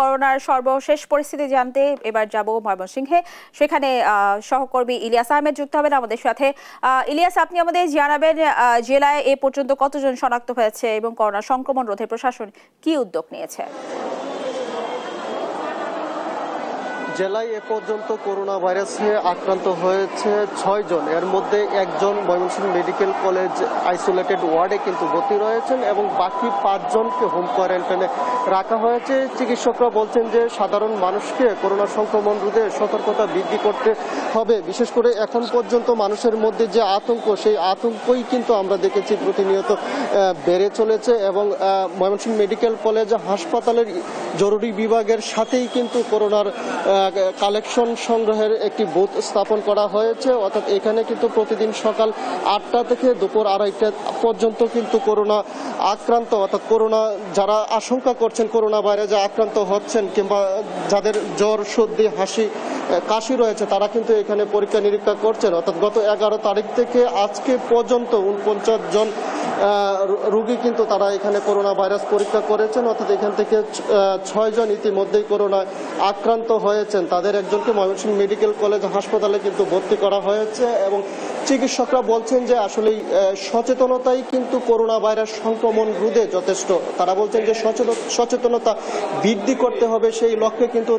করোনার সর্বশেষ পরিস্থিতি জানতে এবার যাব ময়মনসিংহে। সেখানে সহকর্মী ইলিয়াস আহমেদ যুক্ত হবেন আমাদের সাথে। ইলিয়াস, আপনি আমাদের জানাবেন জেলায় এ পর্যন্ত কতজন শনাক্ত হয়েছে এবং করোনা সংক্রমণ রোধে প্রশাসন কি উদ্যোগ নিয়েছে? জেলায় এ পর্যন্ত করোনা ভাইরাসে আক্রান্ত হয়েছে 6 জন। এর মধ্যে একজন ময়মনসিংহ মেডিকেল কলেজ আইসোলেটেড ওয়ার্ডে কিন্তু ভর্তি রয়েছেন এবং বাকি 5 জনকে হোম কোয়ারেন্টাইনে রাখা হয়েছে। চিকিৎসকরা বলছেন যে সাধারণ মানুষকে করোনা সংক্রমণ রোধে সতর্কতা বৃদ্ধি করতে হবে। বিশেষ করে এখন পর্যন্ত মানুষের মধ্যে যে আতঙ্ক, সেই আতঙ্কই কিন্তু আমরা দেখেছি প্রতিনিয়ত বেড়ে চলেছে এবং ময়মনসিংহ মেডিকেল কলেজ হাসপাতালের জরুরি বিভাগের সাথেই কিন্তু করোনার কালেকশন সংগ্রহের একটি বুথ স্থাপন করা হয়েছে। অর্থাৎ এখানে কিন্তু প্রতিদিন সকাল 8টা থেকে দুপুর 2:30 পর্যন্ত কিন্তু করোনা আক্রান্ত, অর্থাৎ করোনা যারা আশঙ্কা করছেন করোনা ভাইরাসে আক্রান্ত হচ্ছেন কিংবা যাদের জ্বর, সর্দি, কাশি রয়েছে, তারা কিন্তু এখানে পরীক্ষা নিরীক্ষা করছেন। অর্থাৎ গত 11 তারিখ থেকে আজকে পর্যন্ত 49 জন রোগী কিন্তু তারা এখানে করোনা ভাইরাস পরীক্ষা করেছেন। অর্থাৎ এখান থেকে 6 জন ইতিমধ্যেই করোনা আক্রান্ত হয়েছেন। তাদের একজনকে ময়মনসিংহ মেডিকেল কলেজ হাসপাতালে কিন্তু ভর্তি করা হয়েছে এবং চিকিৎসকরা বলছেন যে আসলে সচেতনতাই কিন্তু করোনা ভাইরাস সংক্রমণ রোধে যথেষ্ট। তারা বলছেন যে সচেতনতা বৃদ্ধি করতে হবে, সেই লক্ষ্যে কিন্তু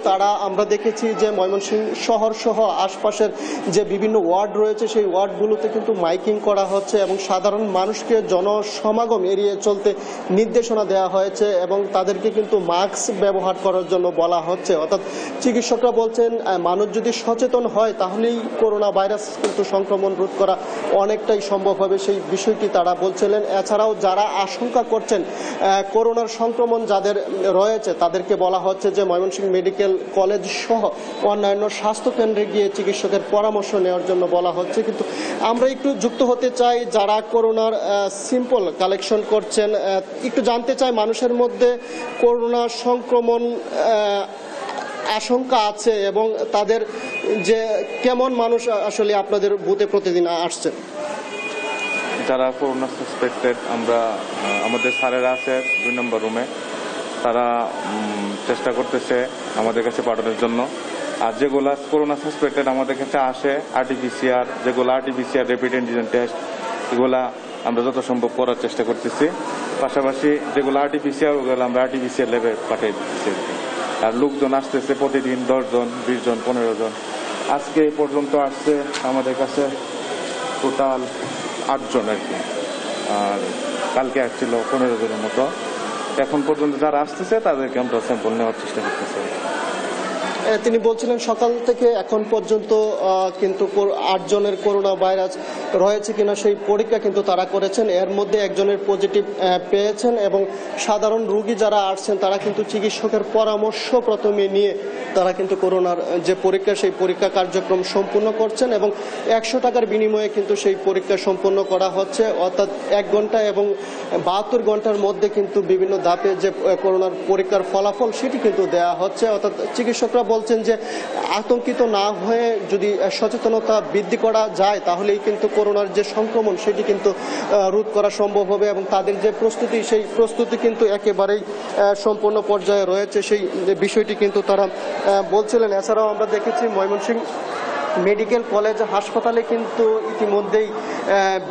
আমরা দেখেছি যে ময়মনসিংহ শহর সহ আশপাশের যে বিভিন্ন ওয়ার্ড রয়েছে সেই ওয়ার্ডগুলোতে কিন্তু মাইকিং করা হচ্ছে এবং সাধারণ মানুষকে জনসমাগম এড়িয়ে চলতে নির্দেশনা দেওয়া হয়েছে এবং তাদেরকে কিন্তু মাস্ক ব্যবহার করার জন্য বলা হচ্ছে। অর্থাৎ চিকিৎসকরা বলছেন মানুষ যদি সচেতন হয় তাহলেই করোনা ভাইরাস কিন্তু সংক্রমণ রোধ করা অনেকটাই সম্ভব হবে, সেই বিষয়টি তারা বলছিলেন। এছাড়াও যারা আশঙ্কা করছেন করোনার সংক্রমণ যাদের রয়েছে তাদেরকে বলা হচ্ছে যে ময়মনসিংহ মেডিকেল কলেজ সহ অন্যান্য স্বাস্থ্য কেন্দ্রে গিয়ে চিকিৎসকের পরামর্শ নেওয়ার জন্য বলা হচ্ছে। কিন্তু আমরা একটু যুক্ত হতে চাই যারা করোনার সিম্পল কালেকশন করছেন, একটু জানতে চাই মানুষের মধ্যে করোনা সংক্রমণ আশঙ্কা আছে এবং তাদের যে কেমন মানুষ আসলে আপনাদের বুথে প্রতিদিন আসছে। যারা করোনা সাসপেক্টেড, আমাদের স্যারেরা আছে 2 নম্বর রুমে, তারা চেষ্টা করতেছে আমাদের কাছে পাঠানোর জন্য। আর যেগুলো করোনা সাসপেক্টেড আমাদের কাছে আসে আরটিপিসিআর, যেগুলো আরটিপিসিআর র্যাপিড অ্যান্টিজেন টেস্ট, এগুলা আমরা যত সম্ভব করার চেষ্টা করতেছি। পাশাপাশি যেগুলো আরটিপিসিআর ওগুলো আমরা আরটিপিসিআর ল্যাবে পাঠিয়ে দিচ্ছি। আর লোকজন আসতেছে প্রতিদিন 10 জন, 20 জন, 15 জন। আজকে পর্যন্ত আসছে আমাদের কাছে টোটাল 8 জন আর কি, আর কালকে আসছিল 15 জনের মতো। এখন পর্যন্ত যারা আসতেছে তাদেরকে আমরা স্যাম্পল নেওয়ার চেষ্টা করতেছি। তিনি বলছিলেন সকাল থেকে এখন পর্যন্ত কিন্তু 8 জনের করোনা ভাইরাস রয়েছে কিনা সেই পরীক্ষা কিন্তু তারা করেছেন। এর মধ্যে একজনের পজিটিভ পেয়েছেন এবং সাধারণ রোগী যারা আসছেন তারা কিন্তু চিকিৎসকের পরামর্শ প্রথমে নিয়ে তারা কিন্তু করোনার যে পরীক্ষা সেই পরীক্ষা কার্যক্রম সম্পূর্ণ করছেন এবং 100 টাকার বিনিময়ে কিন্তু সেই পরীক্ষা সম্পন্ন করা হচ্ছে। অর্থাৎ 1 ঘন্টা এবং 72 ঘন্টার মধ্যে কিন্তু বিভিন্ন ধাপে যে করোনার পরীক্ষার ফলাফল সেটি কিন্তু দেওয়া হচ্ছে। অর্থাৎ চিকিৎসকরা বলছেন যে আতঙ্কিত না হয়ে যদি সচেতনতা বৃদ্ধি করা যায় তাহলেই কিন্তু করোনার যে সংক্রমণ সেটি কিন্তু রোধ করা সম্ভব হবে এবং তাদের যে প্রস্তুতি সেই প্রস্তুতি কিন্তু একেবারেই সম্পূর্ণ পর্যায়ে রয়েছে, সেই বিষয়টি কিন্তু তারা বলছিলেন। এছাড়াও আমরা দেখেছি ময়মনসিংহ মেডিকেল কলেজ হাসপাতালে কিন্তু ইতিমধ্যেই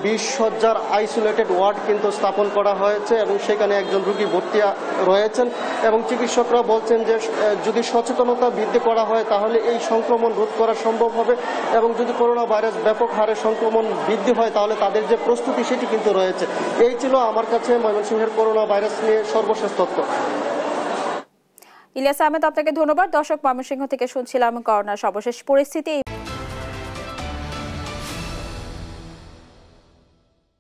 20 শয্যার আইসোলেটেড ওয়ার্ড কিন্তু স্থাপন করা হয়েছে এবং সেখানে একজন রোগী ভর্তি রয়েছেন এবং চিকিৎসকরা বলছেন যে যদি সচেতনতা বৃদ্ধি করা হয় তাহলে এই সংক্রমণ রোধ করা সম্ভব হবে এবং যদি করোনা ভাইরাস ব্যাপক হারে সংক্রমণ বৃদ্ধি হয় তাহলে তাদের যে প্রস্তুতি সেটি কিন্তু রয়েছে। এই ছিল আমার কাছে ময়মনসিংহের করোনা ভাইরাস নিয়ে সর্বশেষ তথ্য। ইলিয়াস আহমেদ, আপনাকে ধন্যবাদ। দর্শক, ময়মনসিংহ থেকে শুনছিলাম করোনার সর্বশেষ পরিস্থিতি।